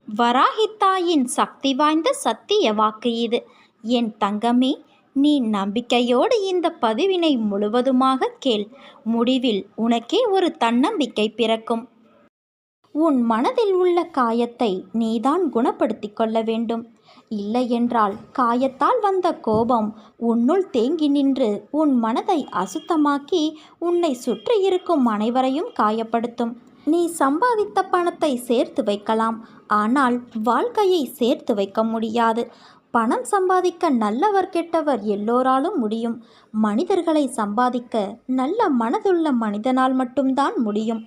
வராகித்தாயின் சக்தி வாய்ந்த சத்திய வாக்கு இது. என் தங்கமே, நீ நம்பிக்கையோடு இந்த பதிவினை முழுவதுமாக கேள். முடிவில் உனக்கே ஒரு தன்னம்பிக்கை பிறக்கும். உன் மனதில் உள்ள காயத்தை நீதான் குணப்படுத்தி கொள்ள வேண்டும். இல்லையென்றால் காயத்தால் வந்த கோபம் உன்னுள் தேங்கி நின்று உன் மனதை அசுத்தமாக்கி உன்னை சுற்றி இருக்கும் அனைவரையும் காயப்படுத்தும். நீ சம்பாதித்த பணத்தை சேர்த்து வைக்கலாம், ஆனால் வாழ்க்கையை சேர்த்து வைக்க முடியாது. பணம் சம்பாதிக்க நல்லவர் கெட்டவர் எல்லோராலும் முடியும். மனிதர்களை சம்பாதிக்க நல்ல மனதுள்ள மனிதனால் மட்டும்தான் முடியும்.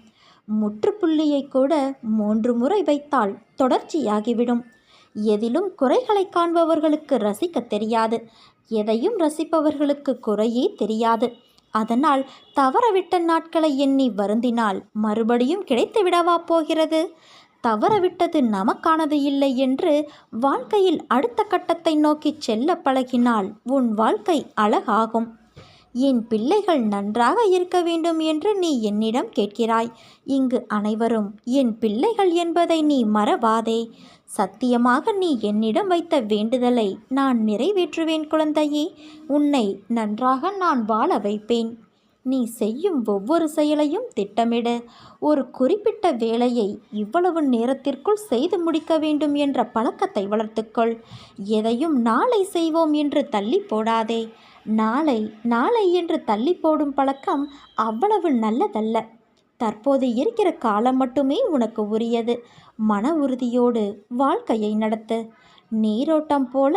முற்றுப்புள்ளியை கூட 3 முறை வைத்தால் தொடர்ச்சியாகிவிடும். எதிலும் குறைகளை காண்பவர்களுக்கு ரசிக்க தெரியாது, எதையும் ரசிப்பவர்களுக்கு குறையே தெரியாது. அதனால் தவறவிட்ட நாட்களை எண்ணி வருந்தினால் மறுபடியும் கிடைத்து விடவா போகிறது? தவறவிட்டது நமக்கானது இல்லை என்று வாழ்க்கையில் அடுத்த கட்டத்தை நோக்கி செல்ல பழகினால் உன் வாழ்க்கை அழகாகும். என் பிள்ளைகள் நன்றாக இருக்க வேண்டும் என்று நீ என்னிடம் கேட்கிறாய். இங்கு அனைவரும் என் பிள்ளைகள் என்பதை நீ மறவாதே. சத்தியமாக நீ என்னிடம் வைத்த வேண்டுதலை நான் நிறைவேற்றுவேன் குழந்தையே. உன்னை நன்றாக நான் வாழ வைப்பேன். நீ செய்யும் ஒவ்வொரு செயலையும் திட்டமிடு. ஒரு குறிப்பிட்ட வேலையை இவ்வளவு நேரத்திற்குள் செய்து முடிக்க வேண்டும் என்ற பழக்கத்தை வளர்த்துக்கொள். எதையும் நாளை செய்வோம் என்று தள்ளி போடாதே. நாளை நாளை என்று தள்ளி போடும் பழக்கம் அவ்வளவு நல்லதல்ல. தற்போது இருக்கிற காலம் மட்டுமே உனக்கு உரியது. மன உறுதியோடு வாழ்க்கையை நடத்து. நீரோட்டம் போல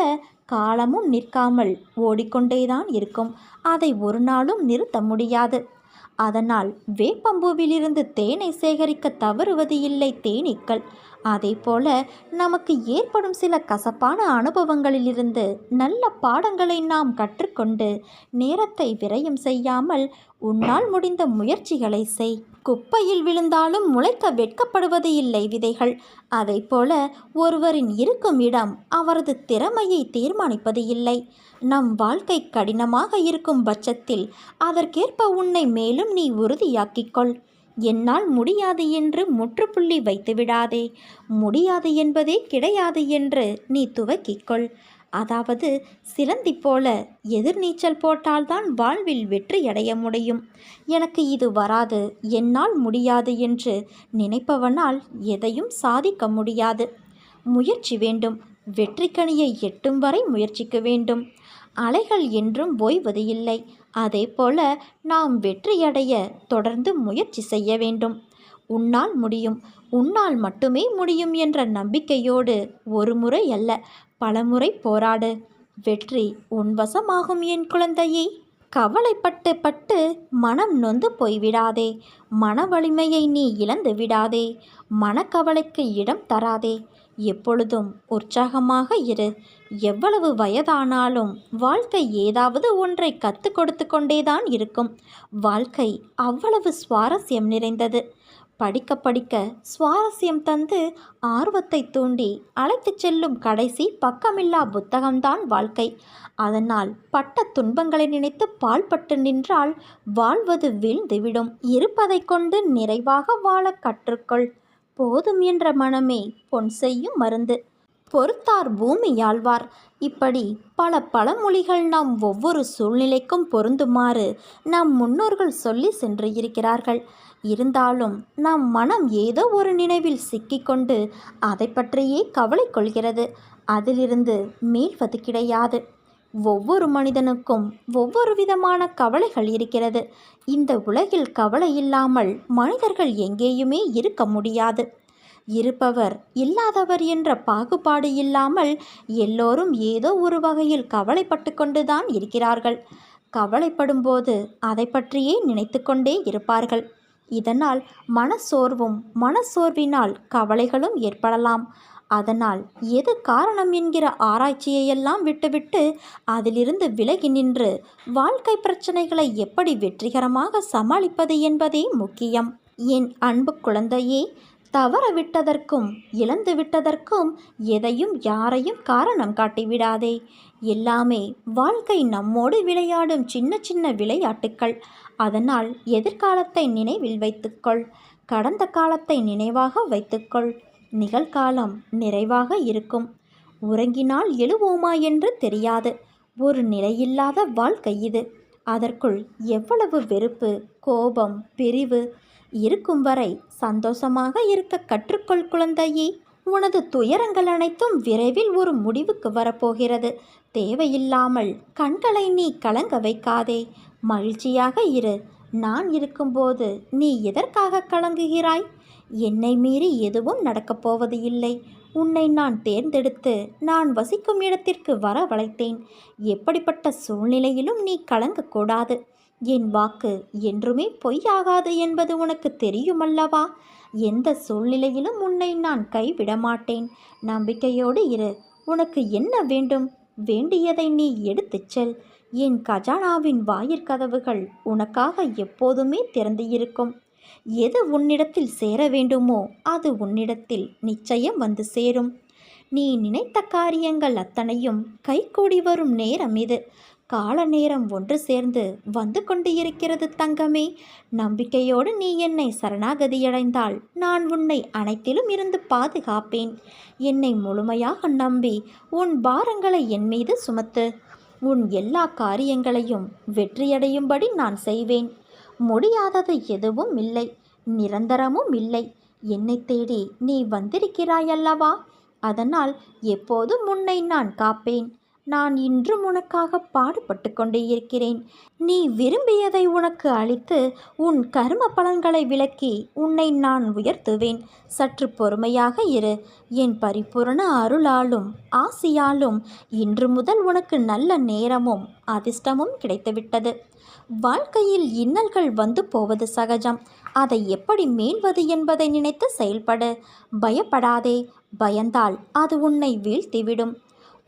காலமும் நிற்காமல் ஓடிக்கொண்டேதான் இருக்கும். அதை ஒரு நாளும் நிறுத்த முடியாது. அதனால் வேப்பம்பூவிலிருந்து தேனை சேகரிக்க தவறுவது இல்லை தேனீக்கள். அதே போல நமக்கு ஏற்படும் சில கசப்பான அனுபவங்களிலிருந்து நல்ல பாடங்களை நாம் கற்றுக்கொண்டு நேரத்தை விரயம் செய்யாமல் உன்னால் முடிந்த முயற்சிகளை செய். குப்பையில் விழுந்தாலும் முளைக்க வெட்கப்படுவது இல்லை விதைகள். அதை போல ஒருவரின் இருக்கும் இடம் அவரது திறமையை தீர்மானிப்பது இல்லை. நம் வாழ்க்கை கடினமாக இருக்கும் பட்சத்தில் அதற்கேற்ப உன்னை மேலும் நீ உறுதியாக்கிக்கொள். என்னால் முடியாது என்று முற்றுப்புள்ளி வைத்து விடாதே. முடியாது என்பதே கிடையாது என்று நீ துவக்கிக்கொள். அதாவது சிலந்தி போல எதிர்நீச்சல் போட்டால்தான் வாழ்வில் வெற்றியடைய முடியும். எனக்கு இது வராது, என்னால் முடியாது என்று நினைப்பவனால் எதையும் சாதிக்க முடியாது. முயற்சி வேண்டும். வெற்றிக்கனியை எட்டும் வரை முயற்சிக்க வேண்டும். அலைகள் என்றும் ஓய்வது இல்லை. அதே போல நாம் வெற்றியடைய தொடர்ந்து முயற்சி செய்ய வேண்டும். உன்னால் முடியும், உன்னால் மட்டுமே முடியும் என்ற நம்பிக்கையோடு ஒரு முறை அல்ல பலமுறை போராடு. வெற்றி உன் வசமாகும் என் குழந்தையே. கவலைப்பட்டு பட்டு மனம் நொந்து போய்விடாதே. மன வலிமையை நீ இழந்து விடாதே. மனக்கவலைக்கு இடம் தராதே. எப்பொழுதும் உற்சாகமாக இரு. எவ்வளவு வயதானாலும் வாழ்க்கை ஏதாவது ஒன்றை கற்றுக் கொடுத்து கொண்டேதான் இருக்கும். வாழ்க்கை அவ்வளவு சுவாரஸ்யம் நிறைந்தது. படிக்க படிக்க சுவாரஸ்யம் தந்து ஆர்வத்தை தூண்டி அழைத்து செல்லும் கடைசி பக்கமில்லா புத்தகம்தான் வாழ்க்கை. அதனால் பட்ட துன்பங்களை நினைத்து பாழ்பட்டு நின்றால் வாழ்வது வீழ்ந்துவிடும். இருப்பதை கொண்டு நிறைவாக வாழ கற்றுக்கொள். போதும் என்ற மனமே பொன் செய்யும் மருந்து. பொறுத்தார் பூமி ஆழ்வார். இப்படி பல பழமொழிகள் நாம் ஒவ்வொரு சூழ்நிலைக்கும் பொருந்துமாறு நம் முன்னோர்கள் சொல்லி சென்று இருக்கிறார்கள். இருந்தாலும் நம் மனம் ஏதோ ஒரு நினைவில் சிக்கிக்கொண்டு அதை பற்றியே கவலை கொள்கிறது. அதிலிருந்து மீள்வது கிடையாது. ஒவ்வொரு மனிதனுக்கும் ஒவ்வொரு விதமான கவலைகள் இருக்கிறது. இந்த உலகில் கவலை இல்லாமல் மனிதர்கள் எங்கேயுமே இருக்க முடியாது. இருப்பவர் இல்லாதவர் என்ற பாகுபாடு இல்லாமல் எல்லோரும் ஏதோ ஒரு வகையில் கவலைப்பட்டு கொண்டுதான் இருக்கிறார்கள். கவலைப்படும்போது அதை பற்றியே நினைத்து கொண்டே இருப்பார்கள். இதனால் மனசோர்வினால் கவலைகளும் ஏற்படலாம். அதனால் எது காரணம் என்கிற ஆராய்ச்சியையெல்லாம் விட்டுவிட்டு அதிலிருந்து விலகி நின்று வாழ்க்கை பிரச்சனைகளை எப்படி வெற்றிகரமாக சமாளிப்பது என்பதே முக்கியம். என் அன்பு குழந்தையே, தவற விட்டதற்கும் இழந்து விட்டதற்கும் எதையும் யாரையும் காரணம் காட்டிவிடாதே. எல்லாமே வாழ்க்கை நம்மோடு விளையாடும் சின்ன சின்ன விளையாட்டுக்கள். அதனால் எதிர்காலத்தை நினைவில் வைத்துக்கொள். கடந்த காலத்தை நினைவாக வைத்துக்கொள். நிகழ்காலம் நிறைவாக இருக்கும். உறங்கினால் எழுவோமா என்று தெரியாது. ஒரு நிலையில்லாத வாழ்க்கை இது. அதற்குள் எவ்வளவு வெறுப்பு, கோபம், பிரிவு! இருக்கும் வரை சந்தோஷமாக இருக்க கற்றுக்கொள் குழந்தையே. உனது துயரங்கள் அனைத்தும் விரைவில் ஒரு முடிவுக்கு வரப்போகிறது. தேவையில்லாமல் கண்களை நீ கலங்க வைக்காதே. மகிழ்ச்சியாக இரு. நான் இருக்கும்போது நீ எதற்காக கலங்குகிறாய்? என்னை மீறி எதுவும் நடக்கப் போவது இல்லை. உன்னை நான் தேர்ந்தெடுத்து நான் வசிக்கும் இடத்திற்கு வரவழைத்தேன். எப்படிப்பட்ட சூழ்நிலையிலும் நீ கலங்கக்கூடாது. என் வாக்கு என்றுமே பொய்யாகாது என்பது உனக்கு தெரியுமல்லவா? எந்த சூழ்நிலையிலும் உன்னை நான் கைவிட மாட்டேன். நம்பிக்கையோடு இரு. உனக்கு என்ன வேண்டும்? வேண்டியதை நீ எடுத்துச் செல். என் கஜானாவின் வாயிற்கதவுகள் உனக்காக எப்போதுமே திறந்து இருக்கும். எது உன்னிடத்தில் சேர வேண்டுமோ அது உன்னிடத்தில் நிச்சயம் வந்து சேரும். நீ நினைத்த காரியங்கள் அத்தனையும் கைகூடி வரும் நேரம் இது. கால நேரம் ஒன்று சேர்ந்து வந்து கொண்டு இருக்கிறது தங்கமே. நம்பிக்கையோடு நீ என்னை சரணாகதியடைந்தால் நான் உன்னை அனைத்திலும் இருந்து பாதுகாப்பேன். என்னை முழுமையாக நம்பி உன் பாரங்களை என் மீது சுமத்து. உன் எல்லா காரியங்களையும் வெற்றியடையும்படி நான் செய்வேன். முடியாதது எதுவும் இல்லை, நிரந்தரமும் இல்லை. என்னை தேடி நீ வந்திருக்கிறாயல்லவா? அதனால் எப்போதும் உன்னை நான் காப்பேன். நான் இன்றும் உனக்காக பாடுபட்டு கொண்டே இருக்கிறேன். நீ விரும்பியதை உனக்கு அளித்து உன் கர்ம பலன்களை விலக்கி உன்னை நான் உயர்த்துவேன். சற்று பொறுமையாக இரு. என் பரிபூரண அருளாலும் ஆசியாலும் இன்று முதல் உனக்கு நல்ல நேரமும் அதிர்ஷ்டமும் கிடைத்துவிட்டது. வாழ்க்கையில் இன்னல்கள் வந்து போவது சகஜம். அதை எப்படி மீள்வது என்பதை நினைத்து செயல்படு. பயப்படாதே. பயந்தால் அது உன்னை வீழ்த்திவிடும்.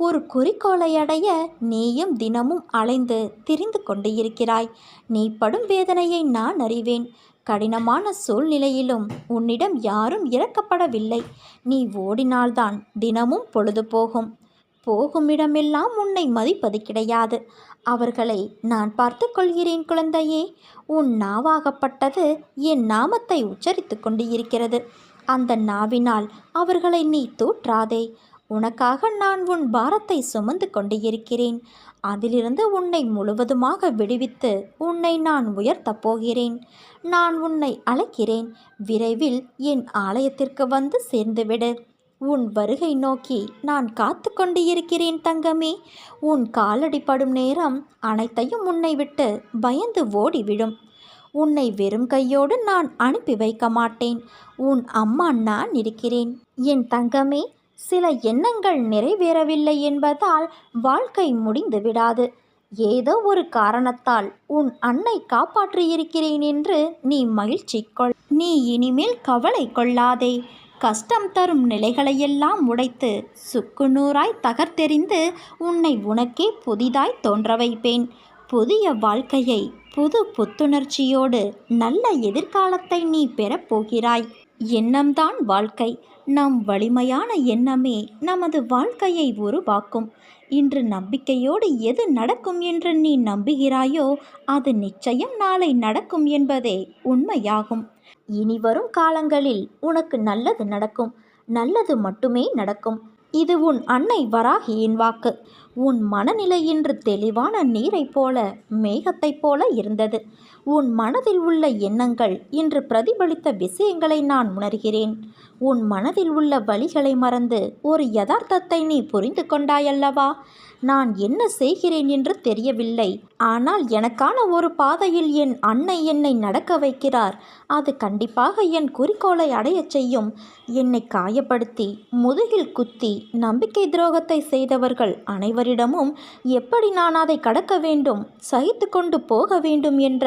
ஒரு குறிக்கோளை அடைய நீயும் தினமும் அலைந்து திரிந்து கொண்டு இருக்கிறாய். நீ படும் வேதனையை நான் அறிவேன். கடினமான சூழ்நிலையிலும் உன்னிடம் யாரும் இறக்கப்படவில்லை. நீ ஓடினால்தான் தினமும் பொழுது போகும். போகும் இடமெல்லாம் உன்னை மதிப்பது கிடையாது. அவர்களை நான் பார்த்து கொள்கிறேன் குழந்தையே. உன் நாவாகப்பட்டது என் நாமத்தை உச்சரித்து கொண்டு இருக்கிறது. அந்த நாவினால் அவர்களை நீ தூற்றாதே. உனக்காக நான் உன் பாரத்தை சுமந்து கொண்டு இருக்கிறேன். அதிலிருந்து உன்னை முழுவதுமாக விடுவித்து உன்னை நான் உயர்த்தப் போகிறேன். நான் உன்னை அழைக்கிறேன். விரைவில் என் ஆலயத்திற்கு வந்து சேர்ந்துவிடு. உன் வருகை நோக்கி நான் காத்து கொண்டு இருக்கிறேன் தங்கமே. உன் காலடி படும் நேரம் அனைத்தையும் உன்னை விட்டு பயந்து ஓடிவிடும். உன்னை வெறும் கையோடு நான் அனுப்பி வைக்க மாட்டேன். உன் அம்மா நான் இருக்கிறேன். என் தங்கமே, சில எண்ணங்கள் நிறைவேறவில்லை என்பதால் வாழ்க்கை முடிந்து விடாது. ஏதோ ஒரு காரணத்தால் உன் அன்னை காப்பாற்றியிருக்கிறேன் என்று நீ மகிழ்ச்சி கொள். நீ இனிமேல் கவலை கொள்ளாதே. கஷ்டம் தரும் நிலைகளையெல்லாம் உடைத்து சுக்குநூறாய் தகர்த்தெறிந்து உன்னை உனக்கே புதிதாய் தோன்ற வைப்பேன். புதிய வாழ்க்கையை புது புத்துணர்ச்சியோடு நல்ல எதிர்காலத்தை நீ பெறப்போகிறாய். எண்ணம்தான் வாழ்க்கை. நம் வலிமையான எண்ணமே நமது வாழ்க்கையை உருவாக்கும். இன்று நம்பிக்கையோடு எது நடக்கும் என்று நீ நம்புகிறாயோ அது நிச்சயம் நாளை நடக்கும் என்பதே உண்மையாகும். இனிவரும் காலங்களில் உனக்கு நல்லது நடக்கும். நல்லது மட்டுமே நடக்கும். இது உன் அன்னை வராகியின் வாக்கு. உன் மனநிலை இன்று தெளிவான நீரைப் போல, மேகத்தைப் போல இருந்தது. உன் மனதில் உள்ள எண்ணங்கள் இன்று பிரதிபலித்த விஷயங்களை நான் உணர்கிறேன். உன் மனதில் உள்ள வலிகளை மறந்து ஒரு யதார்த்தத்தை நீ புரிந்து கொண்டாயல்லவா? நான் என்ன செய்கிறேன் என்று தெரியவில்லை. ஆனால் எனக்கான ஒரு பாதையில் என் அன்னை என்னை நடக்க வைக்கிறார். அது கண்டிப்பாக என் குறிக்கோளை அடையச் செய்யும். என்னை காயப்படுத்தி முதுகில் குத்தி நம்பிக்கை துரோகத்தை செய்தவர்கள் அனைவரிடமும் எப்படி நான் அதை கடக்க வேண்டும், சகித்து கொண்டு போக வேண்டும் என்ற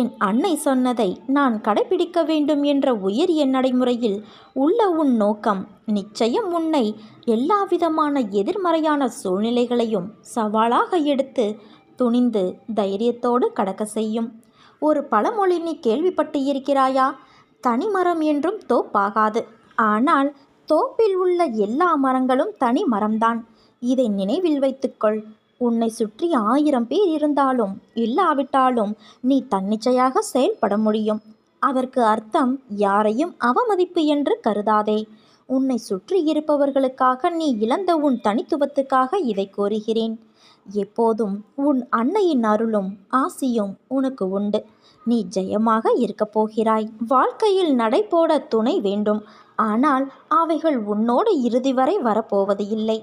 என் அன்னை சொன்னதை நான் கடைபிடிக்க வேண்டும் என்ற உயரிய நடைமுறையில் உள்ள உன் நோக்கம் நிச்சயம் உன்னை எல்லாவிதமான எதிர்மறையான சூழ்நிலைகளையும் சவாலாக எடுத்து துணிந்து தைரியத்தோடு கடக்க செய்யும். ஒரு பழமொழி நீ கேள்விப்பட்டு இருக்கிறாயா? தனிமரம் என்றும் தோப்பாகாது. ஆனால் தோப்பில் உள்ள எல்லா மரங்களும் தனி மரம்தான். இதை நினைவில் வைத்துக்கொள். உன்னை சுற்றி 1000 பேர் இருந்தாலும் இல்லாவிட்டாலும் நீ தன்னிச்சையாக செயல்பட முடியும். அதற்கு அர்த்தம் யாரையும் அவமதிப்பு என்று கருதாதே. உன்னை சுற்றி இருப்பவர்களுக்காக நீ இழந்த உன் தனித்துவத்துக்காக இதை கோருகிறேன். எப்போதும் உன் அன்னையின் அருளும் ஆசியும் உனக்கு உண்டு. நீ ஜெயமாக இருக்கப் போகிறாய். வாழ்க்கையில் நடைபோட துணை வேண்டும். ஆனால் அவைகள் உன்னோடு இறுதி வரை வரப்போவது இல்லை.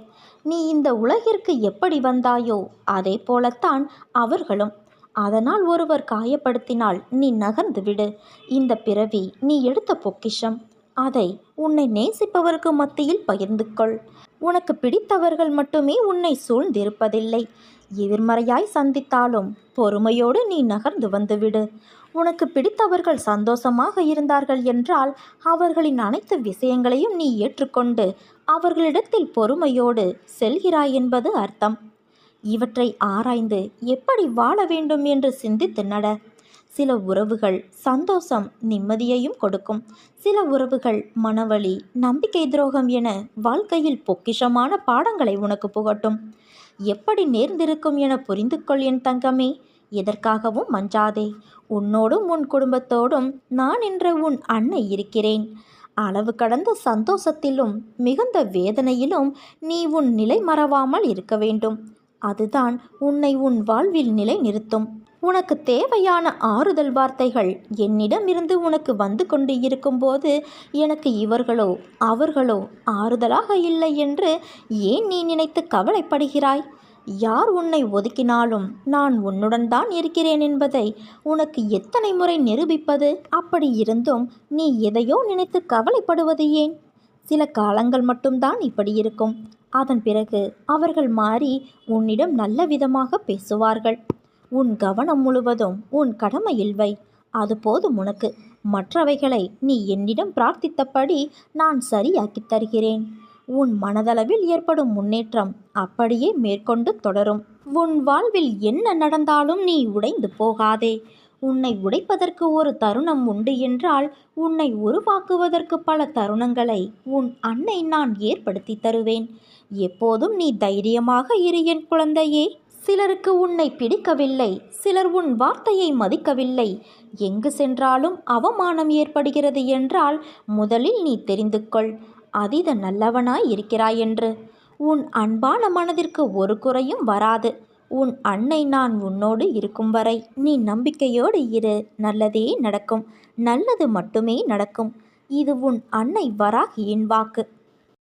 நீ இந்த உலகிற்கு எப்படி வந்தாயோ அதே போலத்தான் அவர்களும். அதனால் ஒருவர் காயப்படுத்தினால் நீ நகர்ந்து விடு. இந்த பிறவி நீ எடுத்த பொக்கிஷம். அதை உன்னை நேசிப்பவருக்கு மத்தியில் பகிர்ந்து கொள். உனக்கு பிடித்தவர்கள் மட்டுமே உன்னை சூழ்ந்திருப்பதில்லை. எதிர்மறையாய் சந்தித்தாலும் பொறுமையோடு நீ நகர்ந்து வந்துவிடு. உனக்கு பிடித்தவர்கள் சந்தோஷமாக இருந்தார்கள் என்றால் அவர்களின் அனைத்து விஷயங்களையும் நீ ஏற்றுக்கொண்டு அவர்களிடத்தில் பொறுமையோடு செல்கிறாய் என்பது அர்த்தம். இவற்றை ஆராய்ந்து எப்படி வாழ வேண்டும் என்று சிந்தித்து நட. சில உறவுகள் சந்தோஷம் நிம்மதியையும் கொடுக்கும். சில உறவுகள் மனவலி நம்பிக்கை துரோகம் என வாழ்க்கையில் பொக்கிஷமான பாடங்களை உனக்கு புகட்டும். எப்படி நேர்ந்திருக்கும் என புரிந்து கொள் என் தங்கமே. எதற்காகவும் மஞ்சாதே. உன்னோடும் உன் குடும்பத்தோடும் நான் என்ற உன் அன்னை இருக்கிறேன். அளவு கடந்த சந்தோஷத்திலும் மிகுந்த வேதனையிலும் நீ உன் நிலை மறவாமல் இருக்க வேண்டும். அதுதான் உன்னை உன் வாழ்வில் நிலை நிறுத்தும். உனக்கு தேவையான ஆறுதல் வார்த்தைகள் என்னிடமிருந்து உனக்கு வந்து கொண்டு இருக்கும்போது எனக்கு இவர்களோ அவர்களோ ஆறுதலாக இல்லை என்று ஏன் நீ நினைத்து கவலைப்படுகிறாய்? யார் உன்னை ஒதுக்கினாலும் நான் உன்னுடன் தான் இருக்கிறேன் என்பதை உனக்கு எத்தனை முறை நிரூபிப்பது? அப்படி இருந்தும் நீ எதையோ நினைத்து கவலைப்படுவது ஏன்? சில காலங்கள் மட்டும்தான் இப்படி இருக்கும். அதன் பிறகு அவர்கள் மாறி உன்னிடம் நல்ல விதமாக பேசுவார்கள். உன் கவனம் முழுவதும் உன் கடமையில் வை. அது போதும் உனக்கு. மற்றவைகளை நீ என்னிடம் பிரார்த்தித்தபடி நான் சரியாக்கித் தருகிறேன். உன் மனதளவில் ஏற்படும் முன்னேற்றம் அப்படியே மேற்கொண்டு தொடரும். உன் வாழ்வில் என்ன நடந்தாலும் நீ உடைந்து போகாதே. உன்னை உடைப்பதற்கு ஒரு தருணம் உண்டு என்றால் உன்னை உருவாக்குவதற்கு பல தருணங்களை உன் அன்னை நான் ஏற்படுத்தி தருவேன். எப்போதும் நீ தைரியமாக இரு என் குழந்தையே. சிலருக்கு உன்னை பிடிக்கவில்லை. சிலர் உன் வார்த்தையை மதிக்கவில்லை. எங்கு சென்றாலும் அவமானம் ஏற்படுகிறது என்றால் முதலில் நீ தெரிந்து கொள் அதீத நல்லவனாய் இருக்கிறாய் என்று. உன் அன்பான மனதிற்கு ஒரு குறையும் வராது. உன் அன்னை நான் உன்னோடு இருக்கும் வரை நீ நம்பிக்கையோடு இரு. நல்லதே நடக்கும். நல்லது மட்டுமே நடக்கும். இது உன் அன்னை வராகியின் வாக்கு.